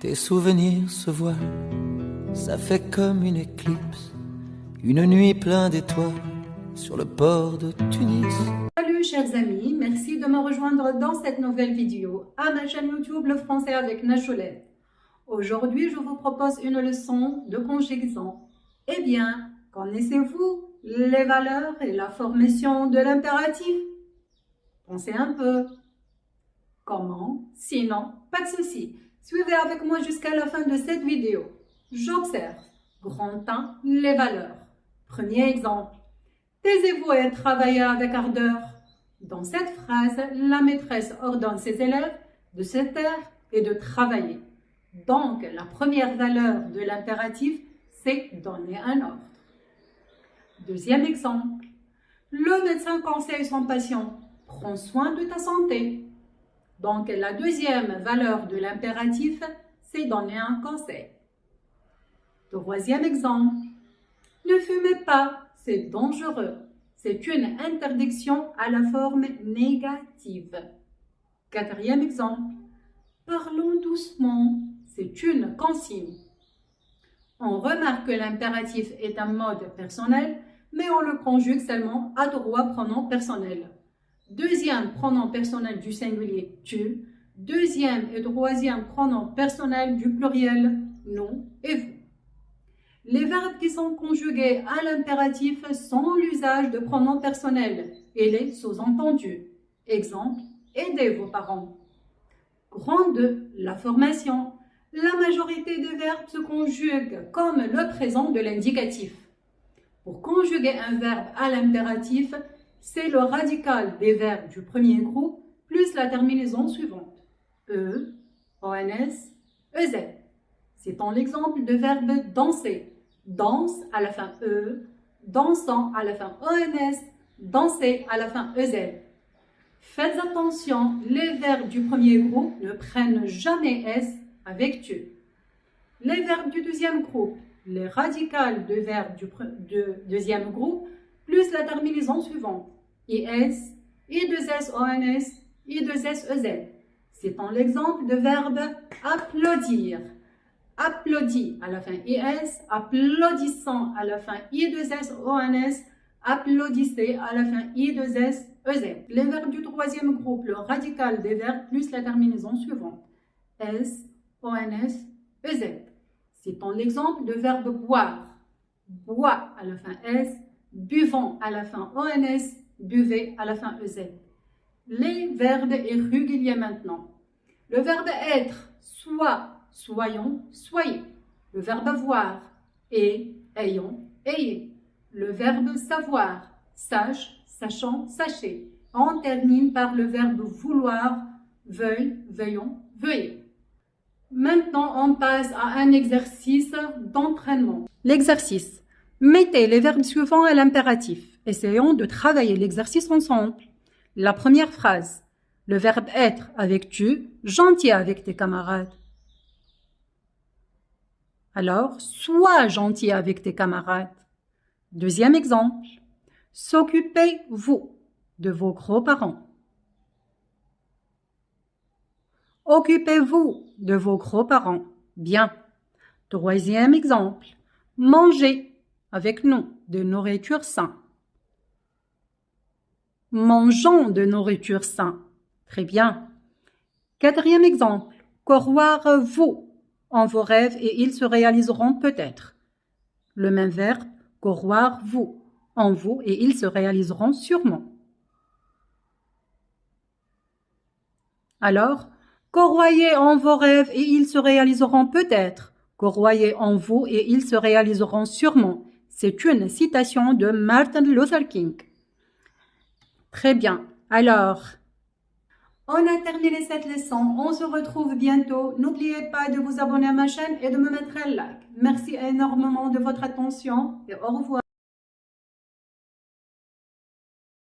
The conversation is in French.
Tes souvenirs se voilent, ça fait comme une éclipse, une nuit pleine d'étoiles sur le port de Tunis. Salut chers amis, merci de me rejoindre dans cette nouvelle vidéo à ma chaîne YouTube Le Français avec Najolette. Aujourd'hui, je vous propose une leçon de conjugaison. Eh bien, connaissez-vous les valeurs et la formation de l'impératif? Pensez un peu. Comment? Sinon, pas de souci. Suivez avec moi jusqu'à la fin de cette vidéo. J'observe. Grand 1, les valeurs. Premier exemple. Taisez-vous et travaillez avec ardeur. Dans cette phrase, la maîtresse ordonne ses élèves de se taire et de travailler. Donc, la première valeur de l'impératif, c'est donner un ordre. Deuxième exemple. Le médecin conseille son patient. Prends soin de ta santé. Donc, la deuxième valeur de l'impératif, c'est donner un conseil. Troisième exemple. Ne fumez pas, c'est dangereux. C'est une interdiction à la forme négative. Quatrième exemple. Parlons doucement, c'est une consigne. On remarque que l'impératif est un mode personnel, mais on le conjugue seulement à trois pronoms personnels. Deuxième pronom personnel du singulier tu, deuxième et troisième pronom personnel du pluriel nous et vous. Les verbes qui sont conjugués à l'impératif sont l'usage de pronoms personnels et les sous-entendus. Exemple, aidez vos parents. Grand 2, la formation. La majorité des verbes se conjuguent comme le présent de l'indicatif. Pour conjuguer un verbe à l'impératif, c'est le radical des verbes du premier groupe plus la terminaison suivante. E, ONS, EZ. Citons l'exemple de verbe danser. Danse à la fin E, dansant à la fin ONS, danser à la fin EZ. Faites attention, les verbes du premier groupe ne prennent jamais S avec tu. Les verbes du deuxième groupe, les radicales de verbes du deuxième groupe, plus la terminaison suivante. IS, I2S ONS, I2S EZ. Citons l'exemple de verbe applaudir. Applaudit à la fin IS, applaudissant à la fin I2S ONS, applaudissez à la fin I2S EZ. Les verbes du troisième groupe, le radical des verbes plus la terminaison suivante. S, ONS, EZ. Citons l'exemple de verbe boire. Bois à la fin S, buvons à la fin ONS, buvez à la fin EZ. Les verbes irréguliers maintenant. Le verbe être, soit, soyons, soyez. Le verbe avoir, et, ayons, ayez. Le verbe savoir, sache, sachant, sachez. On termine par le verbe vouloir, veuille, veuillons, veuillez. Maintenant, on passe à un exercice d'entraînement. L'exercice. Mettez les verbes suivants à l'impératif. Essayons de travailler l'exercice ensemble. La première phrase. Le verbe être avec tu, gentil avec tes camarades. Alors, sois gentil avec tes camarades. Deuxième exemple. S'occupez-vous de vos gros-parents. Occupez-vous de vos gros-parents. Bien. Troisième exemple. Mangez avec nous de nourriture saine. Mangeons de nourriture saine. Très bien. Quatrième exemple. Croire-vous en vos rêves et ils se réaliseront peut-être. Le même verbe, croire-vous en vous et ils se réaliseront sûrement. Alors, croyez en vos rêves et ils se réaliseront peut-être. Croyez en vous et ils se réaliseront sûrement. C'est une citation de Martin Luther King. Très bien. Alors, on a terminé cette leçon. On se retrouve bientôt. N'oubliez pas de vous abonner à ma chaîne et de me mettre un like. Merci énormément de votre attention et au revoir.